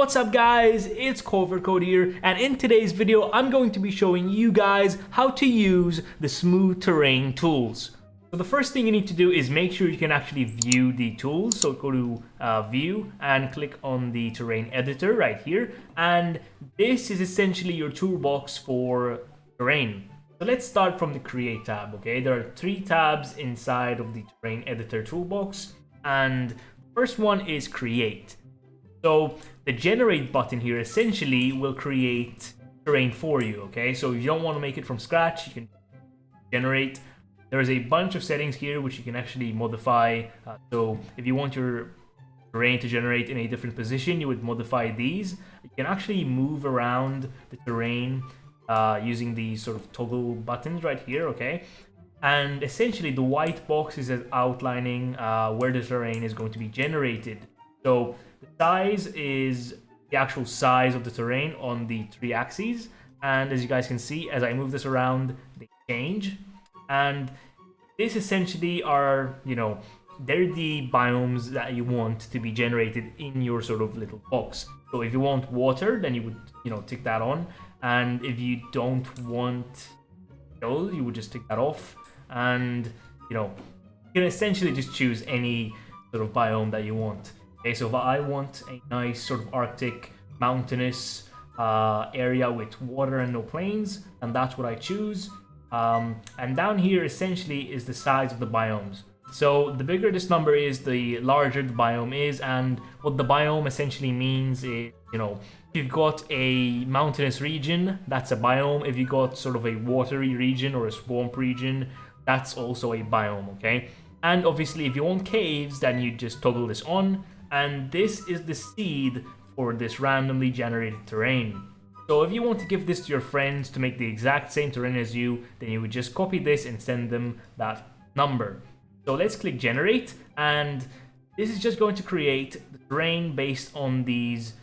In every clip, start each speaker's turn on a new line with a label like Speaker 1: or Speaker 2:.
Speaker 1: what's up guys, it's CovertCode here, and in today's video I'm going to be showing you guys how to use the smooth terrain tools. So the first thing you need to do is make sure you can actually view the tools. So go to view and click on the terrain editor right here, and this is essentially your toolbox for terrain. So let's start from the create tab. Okay, there are 3 tabs inside of the terrain editor toolbox, and the first one is create. So the generate button here essentially will create terrain for you, okay? So if you don't want to make it from scratch, you can generate. There's a bunch of settings here which you can actually modify. So if you want your terrain to generate in a different position, you would modify these. You can actually move around the terrain using these sort of toggle buttons right here, okay? And essentially the white box is outlining where the terrain is going to be generated. So the size is the actual size of the terrain on the 3 axes, and as you guys can see, as I move this around, they change. And this essentially are, they're the biomes that you want to be generated in your sort of little box. So if you want water, then you would, tick that on, and if you don't want hill, you would just tick that off. And you can essentially just choose any sort of biome that you want. Okay, so if I want a nice sort of Arctic mountainous area with water and no plains, and that's what I choose. And down here essentially is the size of the biomes. So the bigger this number is, the larger the biome is, and what the biome essentially means is, if you've got a mountainous region, that's a biome. If you got sort of a watery region or a swamp region, that's also a biome, okay? And obviously if you want caves, then you just toggle this on. And this is the seed for this randomly generated terrain. So if you want to give this to your friends to make the exact same terrain as you, then you would just copy this and send them that number. So let's click generate, and this is just going to create the terrain based on these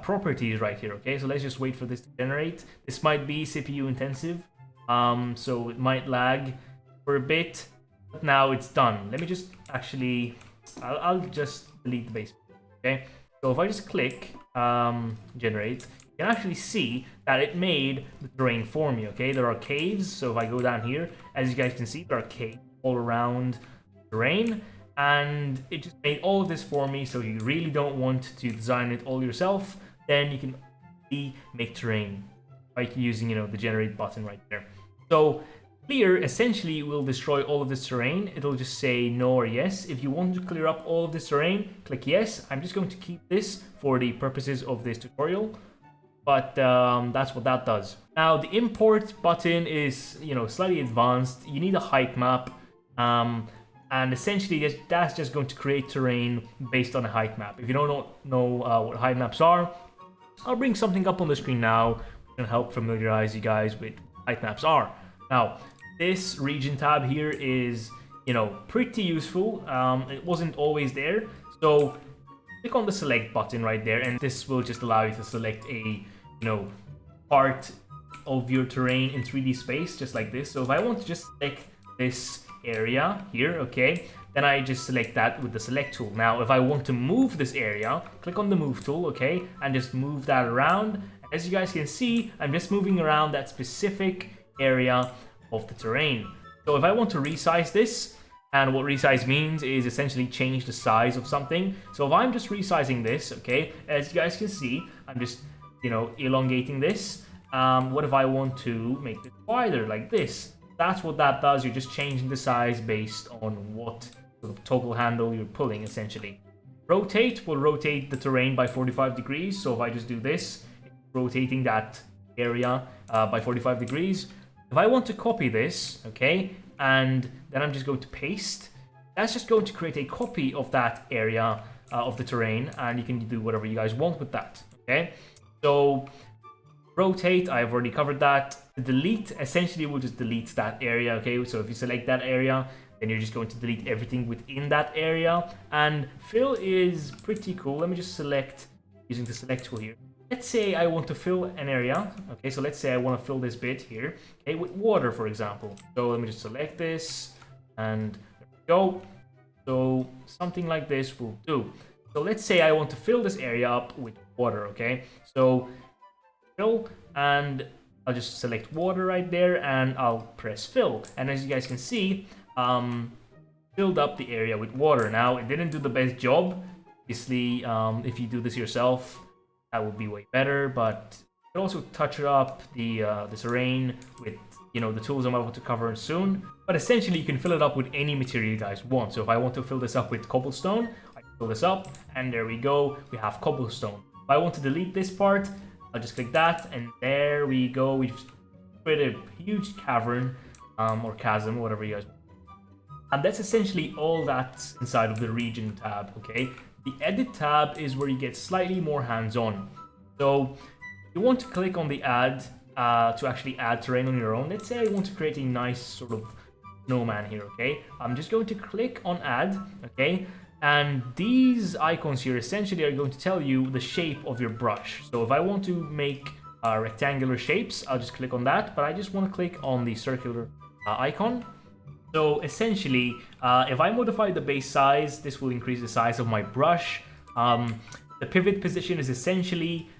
Speaker 1: properties right here, okay? So let's just wait for this to generate. This might be CPU intensive, so it might lag for a bit, but now it's done. Let me just actually, I'll just delete the base, okay? So if I just click generate, you can actually see that it made the terrain for me, okay? There are caves, so if I go down here, as you guys can see, there are caves all around the terrain, and it just made all of this for me. So if you really don't want to design it all yourself, then you can make terrain by using, the generate button right there. So clear essentially will destroy all of this terrain. It'll just say no or yes. If you want to clear up all of this terrain, click yes. I'm just going to keep this for the purposes of this tutorial, but that's what that does. Now the import button is slightly advanced. You need a height map, and essentially that's just going to create terrain based on a height map. If you don't know what height maps are, I'll bring something up on the screen now which can help familiarize you guys with what height maps are. Now this region tab here is, pretty useful. It wasn't always there. So click on the select button right there, and this will just allow you to select a, part of your terrain in 3D space, just like this. So if I want to just select this area here, okay, then I just select that with the select tool. Now, if I want to move this area, click on the move tool, okay, and just move that around. As you guys can see, I'm just moving around that specific area of the terrain. So if I want to resize this, and what resize means is essentially change the size of something. So if I'm just resizing this, okay, as you guys can see, I'm just, elongating this. What if I want to make this wider like this? That's what that does. You're just changing the size based on what sort of toggle handle you're pulling, essentially. Rotate will rotate the terrain by 45 degrees. So if I just do this, it's rotating that area by 45 degrees. If I want to copy this, okay, and then I'm just going to paste, that's just going to create a copy of that area of the terrain, and you can do whatever you guys want with that, okay? So rotate, I've already covered that. Delete essentially will just delete that area, okay? So if you select that area, then you're just going to delete everything within that area. And fill is pretty cool. Let me just select using the select tool here. Let's say I want to fill an area, okay? So let's say I want to fill this bit here, okay, with water, for example. So let me just select this, and there we go. So something like this will do. So let's say I want to fill this area up with water, okay? So fill, and I'll just select water right there, and I'll press fill. And as you guys can see, filled up the area with water. Now, it didn't do the best job. Obviously, if you do this yourself, that would be way better, but you can also touch it up, the terrain, with the tools I'm about to cover soon. But essentially, you can fill it up with any material you guys want. So if I want to fill this up with cobblestone, I can fill this up, and there we go, we have cobblestone. If I want to delete this part, I'll just click that, and there we go. We've created a huge cavern, or chasm, whatever you guys want. And that's essentially all that's inside of the region tab, okay? The edit tab is where you get slightly more hands-on. So you want to click on the add to actually add terrain on your own. Let's say I want to create a nice sort of snowman here, okay? I'm just going to click on add, okay? And these icons here essentially are going to tell you the shape of your brush. So if I want to make rectangular shapes, I'll just click on that, but I just want to click on the circular icon. So essentially, if I modify the base size, this will increase the size of my brush. The pivot position is essentially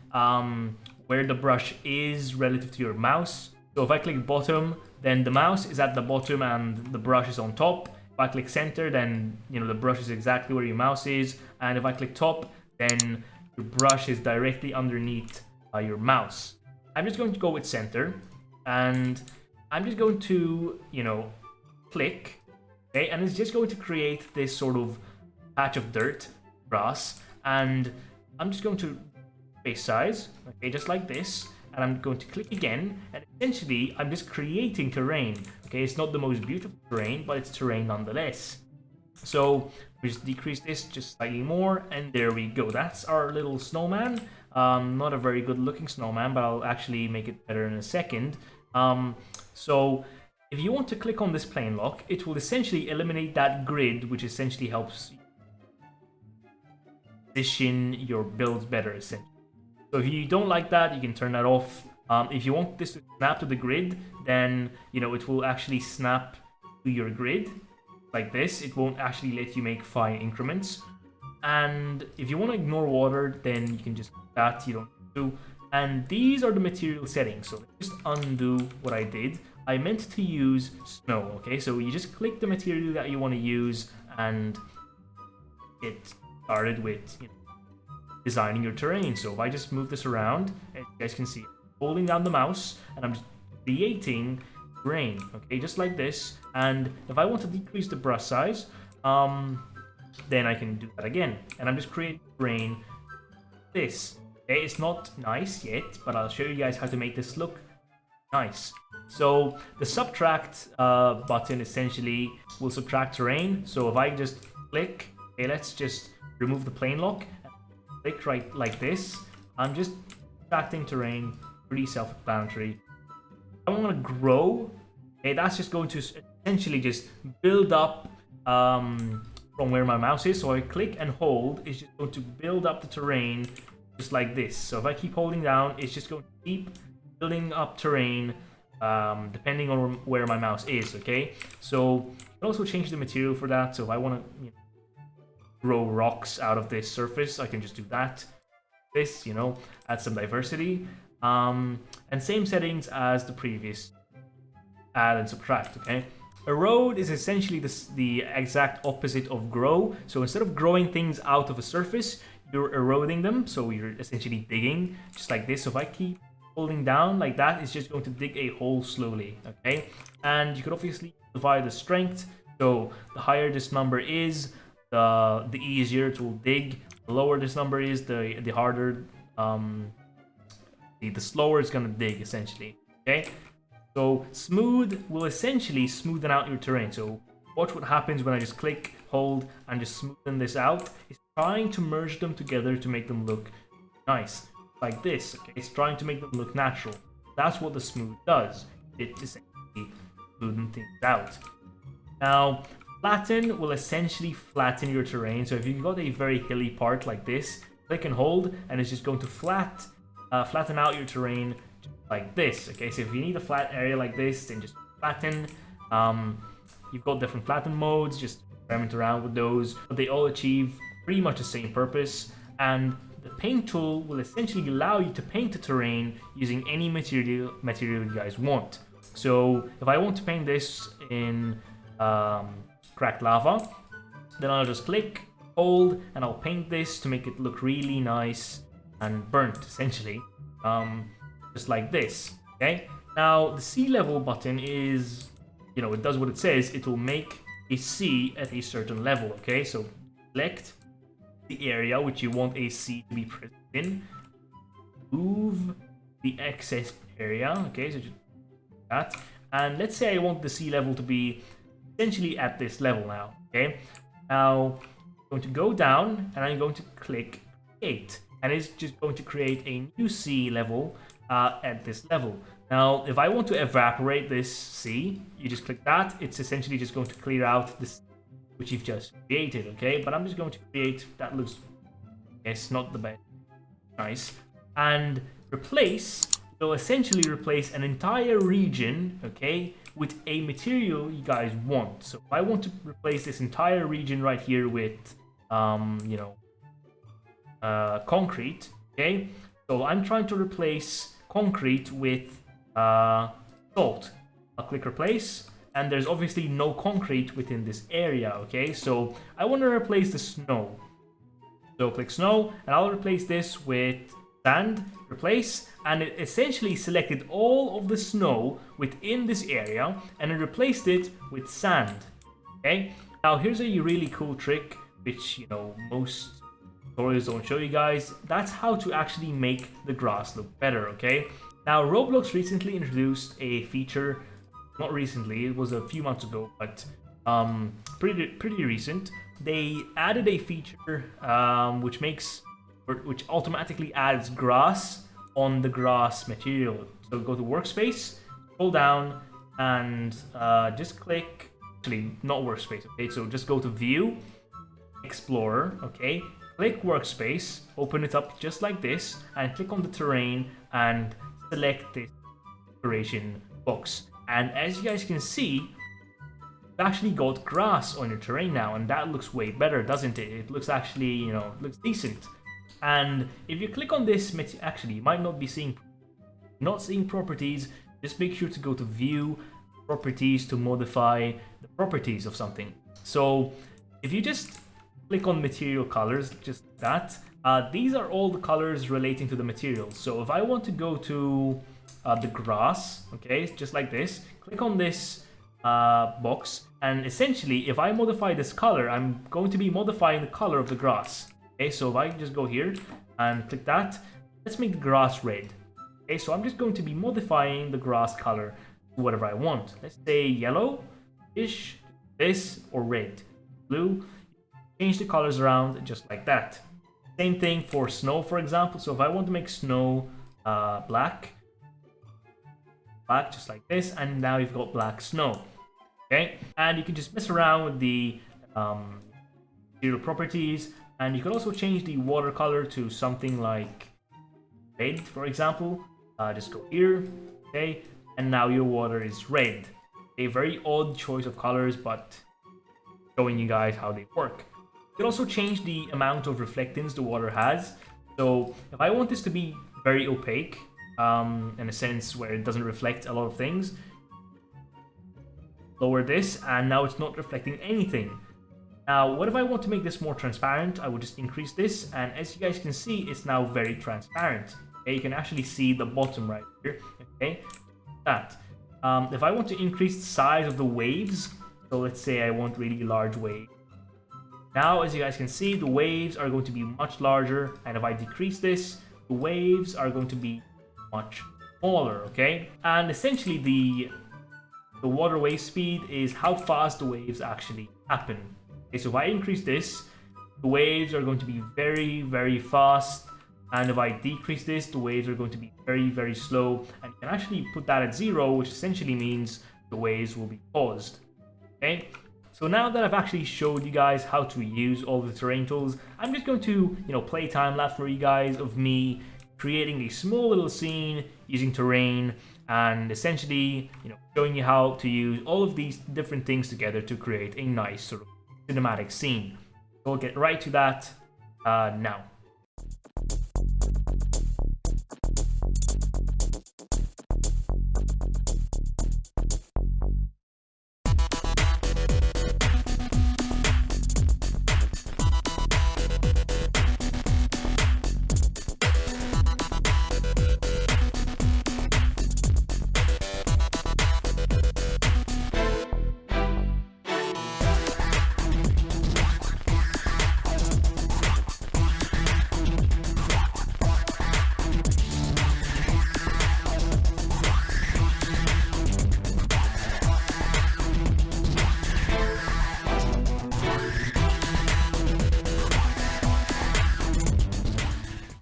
Speaker 1: where the brush is relative to your mouse. So if I click bottom, then the mouse is at the bottom and the brush is on top. If I click center, then the brush is exactly where your mouse is. And if I click top, then your brush is directly underneath your mouse. I'm just going to go with center, and I'm just going to, click, okay, and it's just going to create this sort of patch of dirt, grass, and I'm just going to base size, okay, just like this, and I'm going to click again, and essentially I'm just creating terrain, okay? It's not the most beautiful terrain, but it's terrain nonetheless. So we just decrease this just slightly more, and there we go. That's our little snowman. Not a very good looking snowman, but I'll actually make it better in a second. So if you want to click on this plane lock, it will essentially eliminate that grid, which essentially helps position your builds better, essentially. So if you don't like that, you can turn that off. If you want this to snap to the grid, then it will actually snap to your grid like this. It won't actually let you make fine increments. And if you want to ignore water, then you can just do that. You don't need to. And these are the material settings. So let's just undo what I did. I meant to use snow, okay? So you just click the material that you want to use and get started with designing your terrain. So if I just move this around, as you guys can see, holding down the mouse, and I'm just creating terrain, okay? Just like this. And if I want to decrease the brush size, then I can do that again. And I'm just creating terrain this. Okay, it's not nice yet, but I'll show you guys how to make this look nice. So the subtract button essentially will subtract terrain. So if I just click, okay, let's just remove the plane lock, and click right like this. I'm just subtracting terrain, pretty self-explanatory. I want to grow, okay, that's just going to essentially just build up from where my mouse is. So I click and hold, it's just going to build up the terrain just like this. So if I keep holding down, it's just going to keep building up terrain depending on where my mouse is, okay? So you can also change the material for that. So if I want to grow rocks out of this surface, I can just do that. This, add some diversity. And same settings as the previous add and subtract, okay? Erode is essentially the exact opposite of grow. So instead of growing things out of a surface, you're eroding them. So you're essentially digging just like this. So if I keep holding down like that, it's just going to dig a hole slowly, okay? And you could obviously divide the strength. So the higher this number is, the easier it will dig. The lower this number is, the harder, the slower it's gonna dig essentially, okay? So smooth will essentially smoothen out your terrain. So watch what happens when I just click, hold, and just smoothen this out. It's trying to merge them together to make them look nice, like this, okay? It's trying to make them look natural. That's what the smooth does. It essentially smoothens things out. Now, flatten will essentially flatten your terrain. So if you've got a very hilly part like this, click and hold, and it's just going to flatten out your terrain like this, okay? So if you need a flat area like this, then just flatten. You've got different flatten modes, just experiment around with those, but they all achieve pretty much the same purpose, and the paint tool will essentially allow you to paint the terrain using any material you guys want. So if I want to paint this in cracked lava, then I'll just click, hold, and I'll paint this to make it look really nice and burnt, essentially, just like this. Okay. Now the sea level button is, it does what it says. It will make a sea at a certain level. Okay, so select the area which you want a sea to be present in, move the excess area. Okay, so just that, and let's say I want the sea level to be essentially at this level now. Okay, now I'm going to go down and I'm going to click create, and it's just going to create a new sea level at this level. Now if I want to evaporate this sea, you just click that. It's essentially just going to clear out this which you've just created. Okay, but I'm just going to create, that looks, yes, not the best, nice, and replace. So essentially replace an entire region, okay, with a material you guys want. So if I want to replace this entire region right here with concrete, okay, so I'm trying to replace concrete with salt. I'll click replace, and there's obviously no concrete within this area. Okay, so I want to replace the snow, so click snow, and I'll replace this with sand, replace, and it essentially selected all of the snow within this area and it replaced it with sand. Okay, now here's a really cool trick which most tutorials don't show you guys. That's how to actually make the grass look better. Okay, now Roblox recently introduced a feature, not recently, it was a few months ago, but pretty recent. They added a feature which automatically adds grass on the grass material. So go to workspace, scroll down, and just click, actually not workspace, okay, so just go to view, explorer, okay, click workspace, open it up just like this, and click on the terrain and select this decoration box. And as you guys can see, you've actually got grass on your terrain now, and that looks way better, doesn't it? It looks actually, looks decent. And if you click on this, actually, you might not be seeing properties. Just make sure to go to view, properties, to modify the properties of something. So if you just click on material colors, just that, these are all the colors relating to the material. So if I want to go to the grass, okay, just like this, click on this box, and essentially if I modify this color, I'm going to be modifying the color of the grass. Okay, so if I just go here and click that, let's make the grass red. Okay, so I'm just going to be modifying the grass color to whatever I want. Let's say yellow-ish, this, or red, blue. Change the colors around just like that. Same thing for snow, for example. So if I want to make snow black, just like this, and now you've got black snow. Okay, and you can just mess around with the material properties. And you can also change the watercolor to something like red, for example. Just go here, okay, and now your water is red. A very odd choice of colors, but showing you guys how they work. You can also change the amount of reflectance the water has. So if I want this to be very opaque, in a sense where it doesn't reflect a lot of things, lower this, and now it's not reflecting anything. Now, what if I want to make this more transparent? I would just increase this, and as you guys can see, it's now very transparent. Okay, you can actually see the bottom right here. Okay, that. If I want to increase the size of the waves, so let's say I want really large waves. Now, as you guys can see, the waves are going to be much larger, and if I decrease this, the waves are going to be much smaller. Okay, and essentially the water wave speed is how fast the waves actually happen. Okay, so if I increase this, the waves are going to be very, very fast. And if I decrease this, the waves are going to be very, very slow. And you can actually put that at 0, which essentially means the waves will be paused. Okay, so now that I've actually showed you guys how to use all the terrain tools, I'm just going to, play time lapse for you guys of me creating a small little scene using terrain and essentially, showing you how to use all of these different things together to create a nice sort of cinematic scene. we'll get right to that now.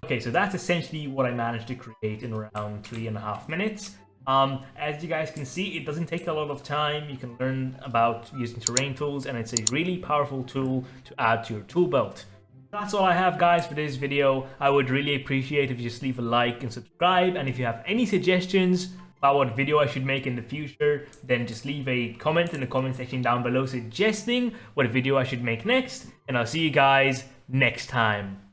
Speaker 1: Okay, so that's essentially what I managed to create in around 3.5 minutes. As you guys can see, it doesn't take a lot of time. You can learn about using terrain tools, and it's a really powerful tool to add to your tool belt. That's all I have, guys, for this video. I would really appreciate if you just leave a like and subscribe, and if you have any suggestions about what video I should make in the future, then just leave a comment in the comment section down below suggesting what video I should make next, and I'll see you guys next time.